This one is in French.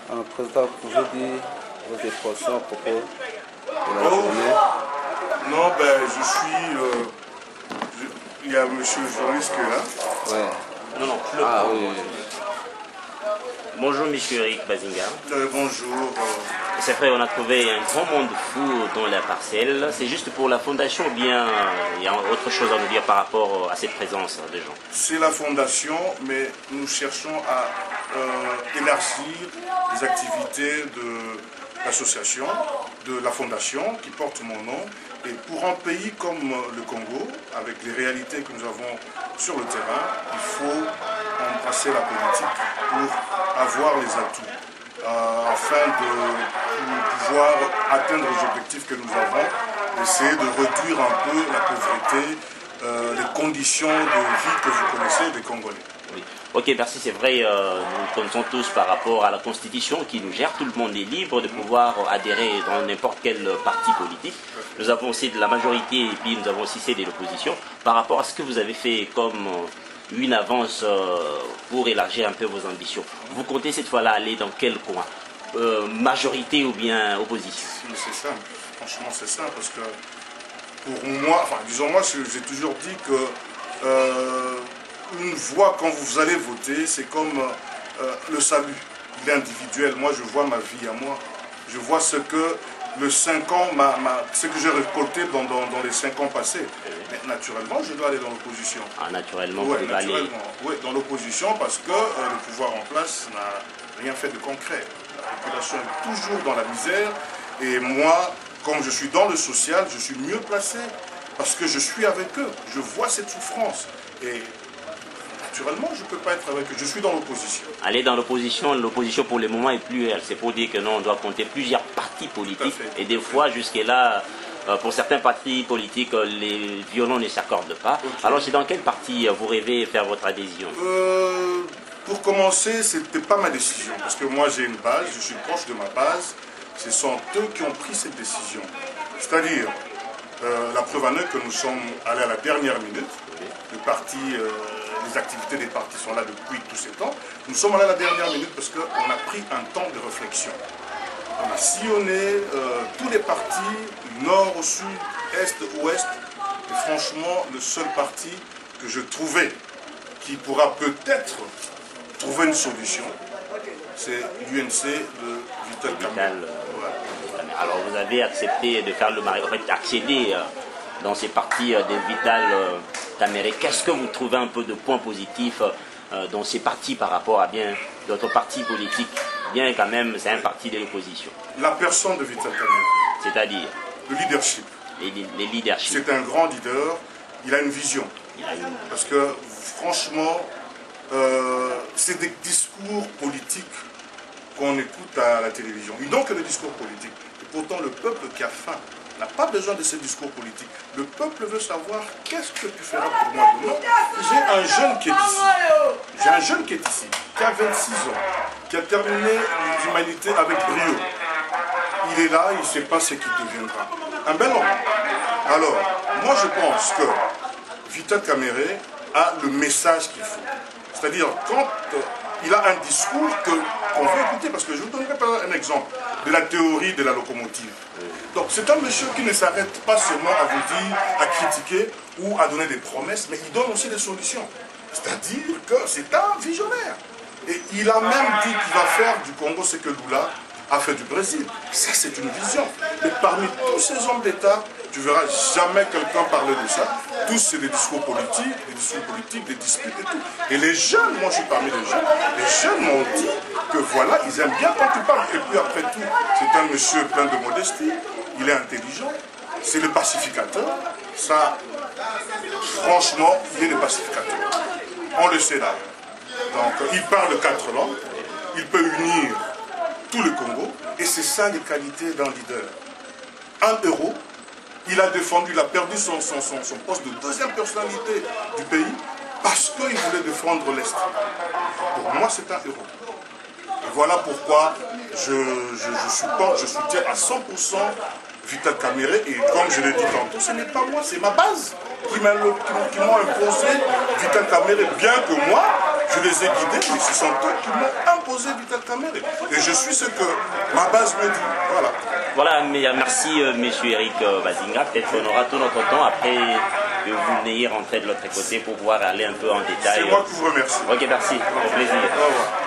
Président, pouvez-vous dire vos impressions à propos de la journée? Non, ben, il y a monsieur le journaliste qui est là. Ouais. Non, Ah oui. Bonjour, monsieur Eric Bazinga. Bonjour. C'est vrai, on a trouvé un grand monde fou dans la parcelle. C'est juste pour la fondation ou bien il y a autre chose à nous dire par rapport à cette présence de gens? C'est la fondation, mais nous cherchons à élargir les activités de l'association, de la fondation qui porte mon nom. Et pour un pays comme le Congo, avec les réalités que nous avons sur le terrain, il faut embrasser la politique pour avoir les atouts, afin de pouvoir atteindre les objectifs que nous avons, essayer de réduire un peu la pauvreté, les conditions de vie que vous connaissez des Congolais. Oui. Ok, merci, c'est vrai, nous connaissons tous par rapport à la Constitution qui nous gère, tout le monde est libre de pouvoir adhérer dans n'importe quel parti politique. Nous avons aussi de la majorité et puis nous avons aussi celle de l'opposition. Par rapport à ce que vous avez fait comme une avance pour élargir un peu vos ambitions, vous comptez cette fois-là aller dans quel coin? Majorité ou bien opposition? C'est simple, franchement c'est simple, parce que pour moi, enfin disons moi, j'ai toujours dit que une voix, quand vous allez voter, c'est comme le salut. Il est individuel. Moi, je vois ma vie à moi. Je vois ce que le 5 ans, ce que j'ai récolté dans les 5 ans passés. Mais naturellement, je dois aller dans l'opposition. Ah, naturellement, oui, vous devez aller... Oui, dans l'opposition, parce que le pouvoir en place n'a rien fait de concret. La population est toujours dans la misère. Et moi, comme je suis dans le social, je suis mieux placé, parce que je suis avec eux. Je vois cette souffrance. Et naturellement, je ne peux pas être avec eux. Je suis dans l'opposition. Aller dans l'opposition pour le moment est plus réelle. C'est pour dire que non, on doit compter plusieurs partis politiques. Et des fois, jusque-là, pour certains partis politiques, les violons ne s'accordent pas. Okay. Alors, c'est dans quel parti vous rêvez faire votre adhésion? Pour commencer, ce n'était pas ma décision. Parce que moi, j'ai une base, je suis proche de ma base. Ce sont eux qui ont pris cette décision. C'est-à-dire, la preuve en est que nous sommes allés à la dernière minute. Le parti... les activités des partis sont là depuis tous ces temps. Nous sommes allés à la dernière minute parce qu'on a pris un temps de réflexion. On a sillonné tous les partis, du nord au sud, est, ouest. Et franchement, le seul parti que je trouvais qui pourra peut-être trouver une solution, c'est l'UNC de Vital Kamerhe. Alors vous avez accepté de faire le mariage, en fait accéder dans ces partis de Vital Kamerhe. Qu'est-ce que vous trouvez un peu de points positifs dans ces partis par rapport à bien d'autres partis politiques, bien quand même c'est un parti de l'opposition? La personne de Vital Kamerhe. C'est-à-dire? Le leadership. Les leaderships. C'est un grand leader, il a une vision. Parce que franchement, c'est des discours politiques qu'on écoute à la télévision. Ils n'ont que des discours politiques. Et pourtant le peuple qui a faim n'a pas besoin de ces discours politiques. Le peuple veut savoir qu'est-ce que tu feras pour moi demain. J'ai un jeune qui est ici. J'ai un jeune qui est ici, qui a 26 ans, qui a terminé l'humanité avec brio. Il est là, il ne sait pas ce qu'il deviendra. Un bel homme. Alors, moi je pense que Vital Kamerhe a le message qu'il faut. C'est-à-dire, quand il a un discours qu'on veut écouter, parce que je vous donnerai un exemple de la théorie de la locomotive. Donc c'est un monsieur qui ne s'arrête pas seulement à vous dire, à critiquer ou à donner des promesses, mais il donne aussi des solutions. C'est-à-dire que c'est un visionnaire. Et il a même dit qu'il va faire du Congo ce que Lula a fait du Brésil. Ça, c'est une vision. Mais parmi tous ces hommes d'État, tu ne verras jamais quelqu'un parler de ça. Tous, c'est des discours politiques, des disputes et tout. Et les jeunes, moi je suis parmi les jeunes m'ont dit que voilà, ils aiment bien quand tu parles. Et puis après tout, c'est un monsieur plein de modestie, il est intelligent, c'est le pacificateur. Ça, franchement, il est le pacificateur. On le sait là. Donc, il parle 4 langues, il peut unir tout le Congo, et c'est ça les qualités d'un leader. Un héros, il a défendu, il a perdu son poste de deuxième personnalité du pays parce qu'il voulait défendre l'Est. Pour moi, c'est un héros. Et voilà pourquoi je soutiens à 100% Vital Kamerhe, et comme je l'ai dit tantôt, ce n'est pas moi, c'est ma base qui m'ont imposé Vital Kamerhe, bien que moi, Je les ai guidés, mais ce sont eux qui m'ont imposé Vital Kamerhe. Et je suis ce que ma base me dit. Voilà. Voilà, merci monsieur Eric Bazinga. Peut-être qu'on aura tout notre temps après que vous venez rentrer de l'autre côté pour pouvoir aller un peu en détail. C'est moi qui vous remercie. Ok, merci. Au plaisir. Au revoir.